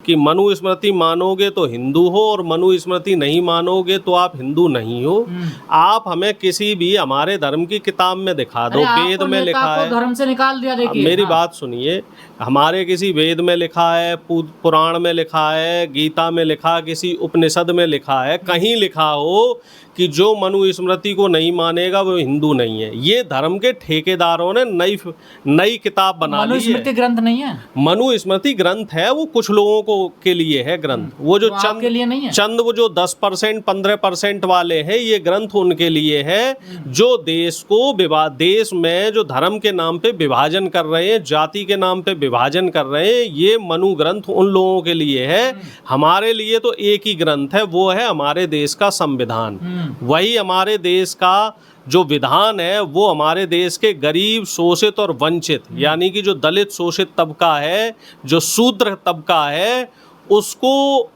कि मनुस्मृति मानोगे तो हिंदू हो और मनुस्मृति नहीं मानोगे तो आप हिंदू नहीं हो। आप हमें किसी भी हमारे धर्म की किताब में दिखा दो, वेद में लिखा है, धर्म से निकाल दिया। देखिए मेरी बात सुनिए, हमारे किसी वेद में लिखा है, पुराण में लिखा है, गीता में लिखा, किसी उपनिषद में लिखा है, कहीं लिखा हो कि जो मनुस्मृति को नहीं मानेगा वो हिंदू नहीं है। ये धर्म के ठेकेदारों ने नई किताब बना ली है। मनुस्मृति ग्रंथ नहीं है, मनुस्मृति ग्रंथ है, वो कुछ लोगों को के लिए है ग्रंथ। वो जो चंद के लिए नहीं है। चंद वो जो 10% 15% वाले हैं, ये ग्रंथ उनके लिए है जो देश में जो धर्म के नाम पे विभाजन कर रहे हैं, जाति के नाम पे विभाजन कर रहे हैं, ये मनु ग्रंथ उन लोगों के लिए है। हमारे लिए तो एक ही ग्रंथ है, वो है हमारे देश का संविधान। वही हमारे देश का जो विधान है वो हमारे देश के गरीब, शोषित और वंचित, यानी कि जो दलित शोषित तबका है, जो शूद्र तबका है, उसको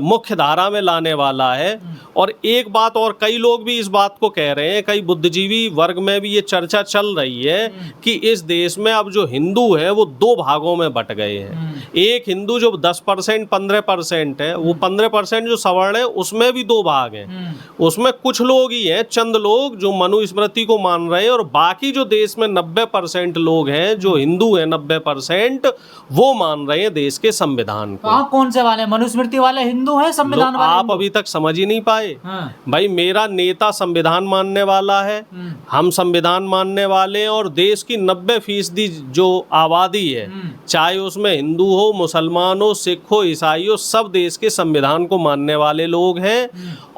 मुख्य धारा में लाने वाला है। और एक बात और, कई लोग भी इस बात को कह रहे हैं, कई बुद्धिजीवी वर्ग में भी ये चर्चा चल रही है कि इस देश में अब जो हिंदू है वो दो भागों में बट गए हैं। एक हिंदू जो 10% 15% है, वो 15% जो सवर्ण है उसमें भी दो भाग हैं। उसमें कुछ लोग ही हैं, चंद लोग जो मनुस्मृति को मान रहे हैं, और बाकी जो देश में 90% लोग हैं जो हिंदू हैं, 90% वो मान रहे हैं देश के संविधान को। आप कौन से वाले, मनुस्मृति वाले हिंदू हैं, संविधान वाले? आप अभी तक समझ ही नहीं पाए। भाई मेरा नेता संविधान मानने वाला है, हम संविधान मानने वाले हैं, और देश की 90% जो आबादी है, चाहे उसमें हिंदू हो, मुसलमान हो, सिख हो, ईसाई हो, सब देश के संविधान को मानने वाले लोग हैं।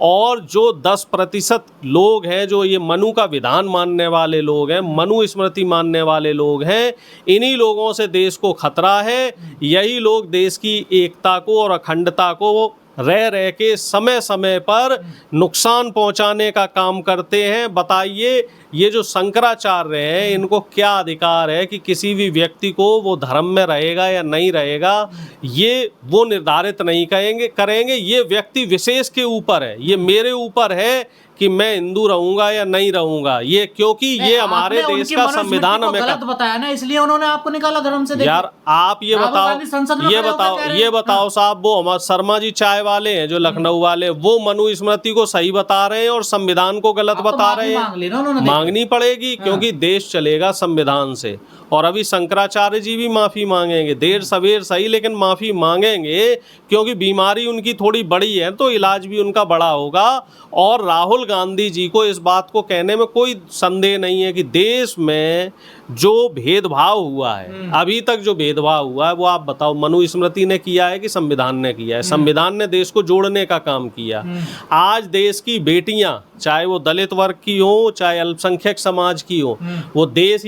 और जो 10% लोग हैं जो ये मनु का विधान मानने वाले लोग हैं, मनुस्मृति मानने वाले लोग हैं, इन्हीं लोगों से देश को खतरा है। यही लोग देश की एकता को और अखंडता को रह के समय समय पर नुकसान पहुंचाने का काम करते हैं। बताइए, ये जो शंकराचार्य हैं, इनको क्या अधिकार है कि किसी भी व्यक्ति को वो धर्म में रहेगा या नहीं रहेगा, ये वो निर्धारित नहीं करेंगे। ये व्यक्ति विशेष के ऊपर है, ये मेरे ऊपर है कि मैं हिंदू रहूंगा या नहीं रहूंगा। ये क्योंकि ये हमारे देश का संविधान हमें गलत बताया ना, इसलिए उन्होंने आपको निकाला धर्म से। यार आप ये बताओ साहब, वो हमारे शर्मा जी चाय वाले हैं जो लखनऊ वाले, वो मनुस्मृति को सही बता रहे हैं और संविधान को गलत बता रहे हैं। मांगनी पड़ेगी, क्योंकि देश चलेगा संविधान से। और अभी शंकराचार्य जी भी माफी मांगेंगे, देर सवेर सही लेकिन माफी मांगेंगे, क्योंकि बीमारी उनकी थोड़ी बड़ी है तो इलाज भी उनका बड़ा होगा। और राहुल गांधी जी को इस बात को कहने में कोई संदेह नहीं है कि देश में जो भेदभाव हुआ है, अभी तक जो भेदभाव हुआ है, वो आप बताओ मनुस्मृति ने किया है कि संविधान ने किया है? संविधान ने देश को जोड़ने का काम किया। आज देश की बेटियां, चाहे वो दलित वर्ग की हो, चाहे अल्पसंख्यक समाज की हो, वो देश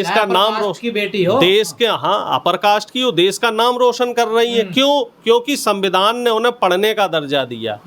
का नाम की बेटी हो, देश के अपर कास्ट की हो, देश का नाम रोशन कर रही है। क्यों? क्योंकि संविधान ने उन्हें पढ़ने का दर्जा दिया।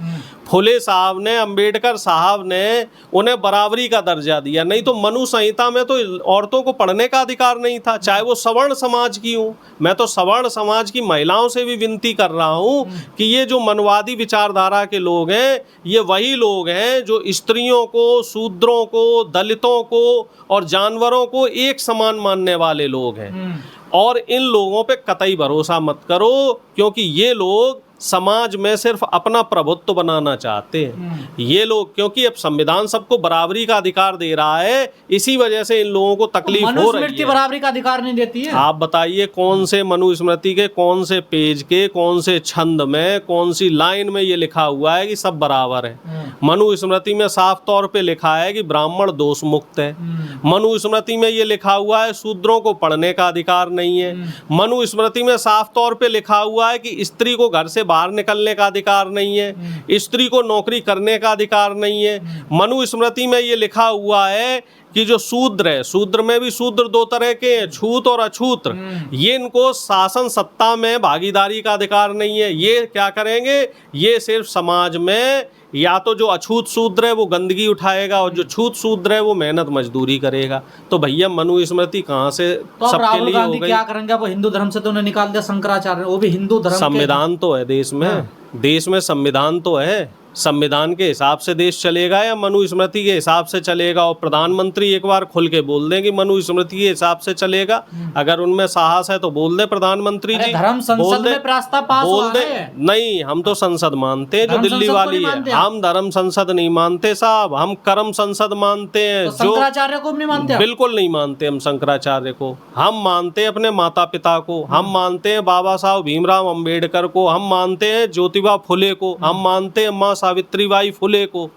फुले साहब ने, अंबेडकर साहब ने उन्हें बराबरी का दर्जा दिया। नहीं तो मनु संहिता में तो औरतों को पढ़ने का अधिकार नहीं था, चाहे वो सवर्ण समाज की हूँ। मैं तो सवर्ण समाज की महिलाओं से भी विनती कर रहा हूँ कि ये जो मनवादी विचारधारा के लोग हैं, ये वही लोग हैं जो स्त्रियों को, शूद्रों को, दलितों को और जानवरों को एक समान मानने वाले लोग हैं। और इन लोगों पे कतई भरोसा मत करो, क्योंकि ये लोग समाज में सिर्फ अपना प्रभुत्व बनाना चाहते हैं। ये लोग, क्योंकि अब संविधान सबको बराबरी का अधिकार दे रहा है, इसी वजह से इन लोगों को तकलीफ हो रही है। बराबरी का अधिकार नहीं देती है। आप बताइए कौन से मनुस्मृति के कौन से पेज के कौन से छंद में कौन सी लाइन में ये लिखा हुआ है कि सब बराबर है? मनुस्मृति में साफ तौर पे लिखा है कि ब्राह्मण दोष मुक्त है। मनुस्मृति में ये लिखा हुआ है शूद्रों को पढ़ने का अधिकार नहीं है। मनुस्मृति में साफ तौर पे लिखा हुआ है कि स्त्री को घर से बाहर निकलने का अधिकार नहीं है, स्त्री को नौकरी करने का अधिकार नहीं है। मनुस्मृति में ये लिखा हुआ है कि जो शूद्र है, शूद्र में भी शूद्र दो तरह के हैं, छूत और अछूत, ये इनको शासन सत्ता में भागीदारी का अधिकार नहीं है। ये क्या करेंगे? ये सिर्फ समाज में या तो जो अछूत शूद्र है वो गंदगी उठाएगा और जो छूत शूद्र है वो मेहनत मजदूरी करेगा। तो भैया मनुस्मृति कहाँ से तो सबके लिए हो गई? क्या करेंगे? वो हिंदू धर्म से तो उन्हें निकाल दिया शंकराचार्य, वो भी हिंदू धर्म। संविधान तो है देश में, देश में संविधान तो है। संविधान के हिसाब से देश चलेगा या मनुस्मृति के हिसाब से चलेगा? और प्रधानमंत्री एक बार खुल के बोल दें कि मनुस्मृति के हिसाब से चलेगा। अगर उनमें साहस है तो बोल दे प्रधानमंत्री जी, धर्म संसद में प्रस्ताव पास बोल हुआ दे। है। नहीं, हम तो संसद मानते हैं जो धर्म दिल्ली संसद को वाली नहीं है। मानते आप? हम धर्म संसद नहीं मानते साहब, हम कर्म संसद मानते हैं। तो शंकराचार्य को भी नहीं मानते आप? बिल्कुल नहीं मानते हम शंकराचार्य को। हम मानते हैं अपने माता पिता को, हम मानते हैं बाबा साहब भीमराव अंबेडकर को, हम मानते हैं ज्योतिबा फुले को, हम मानते हैं माँ सावित्रीबाई फुले को।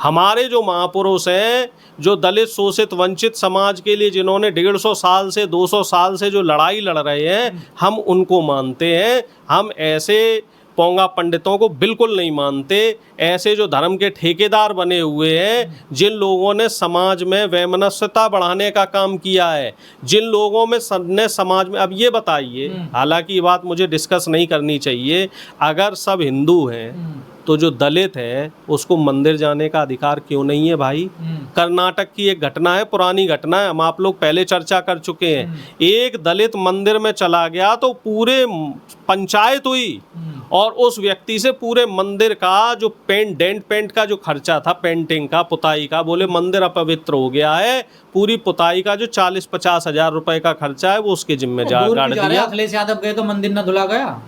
हमारे जो महापुरुष हैं, जो दलित शोषित वंचित समाज के लिए जिन्होंने 150 साल से 200 साल से जो लड़ाई लड़ रहे हैं, हम उनको मानते हैं। हम ऐसे पोंगा पंडितों को बिल्कुल नहीं मानते। ऐसे जो धर्म के ठेकेदार बने हुए हैं, जिन लोगों ने समाज में वैमनस्यता बढ़ाने का काम किया है, जिन लोगों में ने समाज में, अब ये बताइए, हालांकि ये बात मुझे डिस्कस नहीं करनी चाहिए, अगर सब हिंदू हैं तो जो दलित है उसको मंदिर जाने का अधिकार क्यों नहीं है भाई? कर्नाटक की एक घटना है, पुरानी घटना है, हम आप लोग पहले चर्चा कर चुके हैं। एक दलित मंदिर में चला गया तो पूरे पंचायत हुई और उस व्यक्ति से पूरे मंदिर का जो डेंट पेंट का जो खर्चा था, पेंटिंग का, पुताई का, बोले मंदिर अपवित्र हो गया है, पूरी पुताई का जो 40-50 हजार रुपए का खर्चा है वो उसके जिम्मे गाड़ दिया। अखिलेश यादव गए तो मंदिर न धुला गया,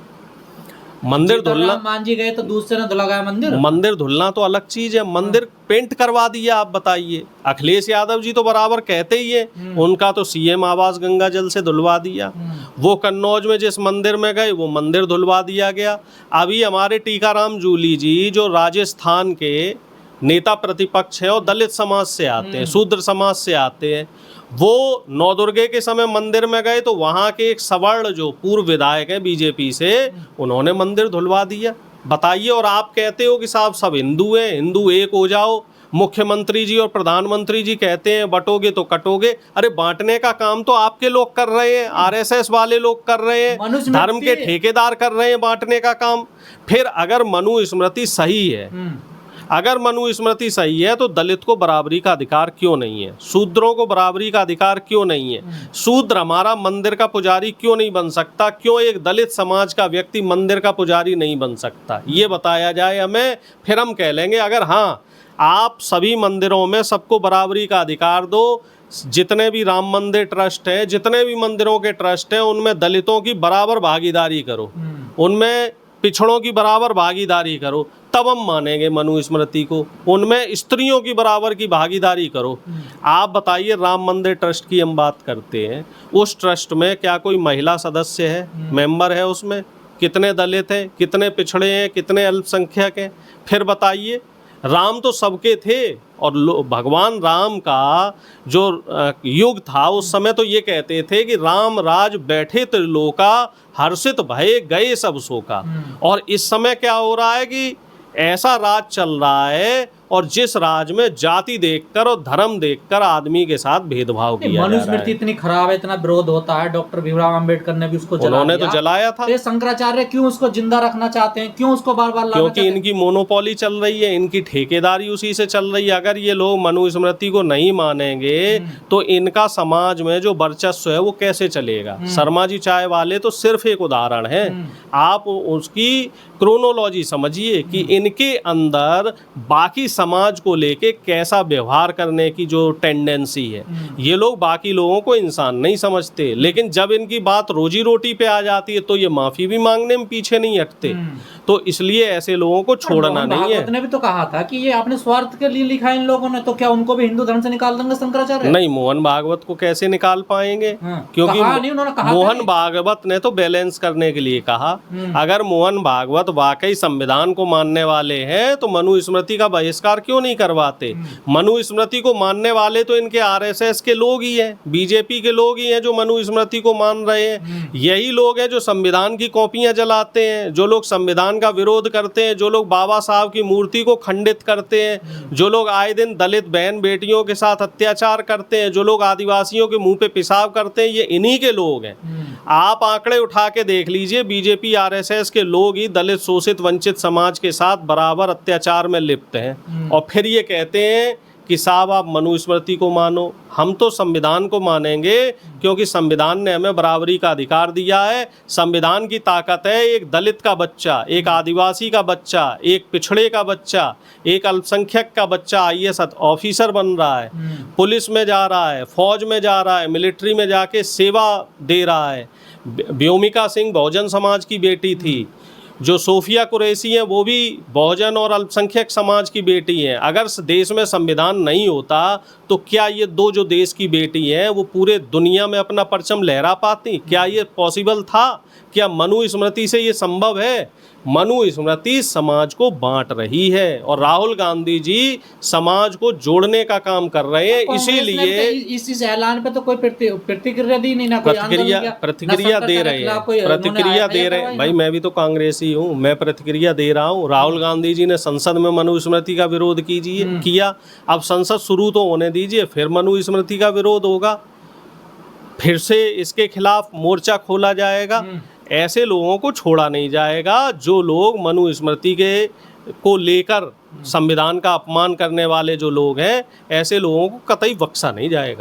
मंदिर धुलना, मांझी गए तो दूसरे ने धुला गया मंदिर। मंदिर धुलना तो अलग चीज है, मंदिर पेंट करवा दिया। आप बताइए, अखिलेश यादव जी तो बराबर कहते ही है, उनका तो सीएम आवास गंगा जल से धुलवा दिया। वो कन्नौज में जिस मंदिर में गए वो मंदिर धुलवा दिया गया। अभी हमारे टीकाराम जूली जी जो राजस्थान के नेता प्रतिपक्ष है और दलित समाज से आते हैं, शूद्र समाज से आते हैं, वो नवदुर्गे के समय मंदिर में गए तो वहाँ के एक सवर्ण जो पूर्व विधायक है बीजेपी से, उन्होंने मंदिर धुलवा दिया। बताइए, और आप कहते हो कि साहब सब हिंदू हैं, हिंदू एक हो जाओ। मुख्यमंत्री जी और प्रधानमंत्री जी कहते हैं बंटोगे तो कटोगे। अरे बांटने का काम तो आपके लोग कर रहे हैं, आरएसएस वाले लोग कर रहे हैं, धर्म के ठेकेदार कर रहे हैं बांटने का काम। फिर अगर मनुस्मृति सही है, अगर मनुस्मृति सही है तो दलित को बराबरी का अधिकार क्यों नहीं है? शूद्रों को बराबरी का अधिकार क्यों नहीं है? शूद्र हमारा मंदिर का पुजारी क्यों नहीं बन सकता? क्यों एक दलित समाज का व्यक्ति मंदिर का पुजारी नहीं बन सकता? ये बताया जाए हमें, फिर हम कह लेंगे अगर हाँ आप सभी मंदिरों में सबको बराबरी का अधिकार दो। जितने भी राम मंदिर ट्रस्ट है, जितने भी मंदिरों के ट्रस्ट हैं, उनमें दलितों की बराबर भागीदारी करो, उनमें पिछड़ों की बराबर भागीदारी करो, तब हम मानेंगे मनुस्मृति को। उनमें स्त्रियों की बराबर की भागीदारी करो। आप बताइए, राम मंदिर ट्रस्ट की हम बात करते हैं, उस ट्रस्ट में क्या कोई महिला सदस्य है, मेंबर है? उसमें कितने दलित हैं, कितने पिछड़े हैं, कितने अल्पसंख्यक हैं? फिर बताइए, राम तो सबके थे और भगवान राम का जो युग था उस समय तो ये कहते थे कि राम राज बैठे त्रिलोका, हर्षित भये गए सब शोका। और इस समय क्या हो रहा है कि ऐसा राज चल रहा है और जिस राज में जाति देखकर और धर्म देखकर आदमी के साथ भेदभाव किया जा रहा है। मनुस्मृति इतनी खराब है, इतना विरोध होता है, डॉक्टर भीमराव अंबेडकर ने भी उसको जला उन्होंने तो जलाया था। तो शंकराचार्य क्यों उसको जिंदा रखना चाहते हैं, क्यों उसको बार बार? क्योंकि इनकी मोनोपोली चल रही है, इनकी ठेकेदारी उसी से चल रही है। अगर ये लोग मनुस्मृति को नहीं मानेंगे तो इनका समाज में जो वर्चस्व है वो कैसे चलेगा? शर्मा जी चाय वाले तो सिर्फ एक उदाहरण है। आप उसकी क्रोनोलॉजी समझिए कि इनके अंदर बाकी समाज को लेके कैसा व्यवहार करने की जो टेंडेंसी है। ये लोग बाकी लोगों को इंसान नहीं समझते, लेकिन जब इनकी बात रोजी रोटी पे आ जाती है तो ये माफी भी मांगने में पीछे नहीं हटते। तो इसलिए ऐसे लोगों को छोड़ना नहीं है। ने भी तो कहा था कि ये आपने स्वार्थ के लिए लिखा इन लोगों ने, तो क्या उनको भी हिंदू धर्म से निकाल देंगे शंकराचार्य? नहीं, मोहन भागवत को कैसे निकाल पाएंगे? क्योंकि मोहन भागवत ने तो बैलेंस करने के लिए कहा। अगर मोहन भागवत वाकई संविधान को मानने वाले हैं तो मनुस्मृति का बहिष्कार क्यों नहीं करवाते? मनुस्मृति को मानने वाले तो इनके आरएसएस के लोग ही हैं, बीजेपी के लोग ही हैं जो मनुस्मृति को मान रहे हैं। यही लोग हैं जो संविधान की कॉपियां जलाते हैं, जो लोग संविधान का विरोध करते हैं, जो लोग बाबा साहब की मूर्ति को खंडित करते हैं, जो लोग आए दिन दलित बहन बेटियों के साथ अत्याचार करते हैं, जो लोग आदिवासियों के मुंह पे पेशाब करते हैं, ये इन्हीं के लोग हैं। आप आंकड़े उठा के देख लीजिए, बीजेपी आरएसएस के लोग ही दलित शोषित वंचित समाज के साथ बराबर अत्याचार में लिप्त हैं। और फिर ये कहते हैं कि साहब आप मनुस्मृति को मानो। हम तो संविधान को मानेंगे, क्योंकि संविधान ने हमें बराबरी का अधिकार दिया है। संविधान की ताकत है एक दलित का बच्चा, एक आदिवासी का बच्चा, एक पिछड़े का बच्चा, एक अल्पसंख्यक का बच्चा IAS ऑफिसर बन रहा है, पुलिस में जा रहा है, फौज में जा रहा है, मिलिट्री में जाके सेवा दे रहा है। व्योमिका सिंह बहुजन समाज की बेटी थी, जो सोफिया कुरैशी हैं वो भी बहुजन और अल्पसंख्यक समाज की बेटी हैं। अगर देश में संविधान नहीं होता तो क्या ये दो जो देश की बेटी हैं वो पूरे दुनिया में अपना परचम लहरा पाती? क्या ये पॉसिबल था? क्या मनुस्मृति से ये संभव है? मनुस्मृति समाज को बांट रही है और राहुल गांधी जी समाज को जोड़ने का काम कर रहे हैं। इसीलिए इस ऐलान पे तो कोई प्रतिक्रिया दी नहीं, ना कोई प्रतिक्रिया दे रहे हैं, प्रतिक्रिया दे रहे हैं। भाई मैं भी तो कांग्रेसी हूँ, मैं प्रतिक्रिया दे रहा हूँ। राहुल गांधी जी ने संसद में मनुस्मृति का विरोध किया। अब संसद शुरू तो होने दीजिए, फिर मनुस्मृति का विरोध होगा, फिर से इसके खिलाफ मोर्चा खोला जाएगा। ऐसे लोगों को छोड़ा नहीं जाएगा जो लोग मनुस्मृति को लेकर संविधान का अपमान करने वाले जो लोग हैं, ऐसे लोगों को कतई बख्शा नहीं जाएगा।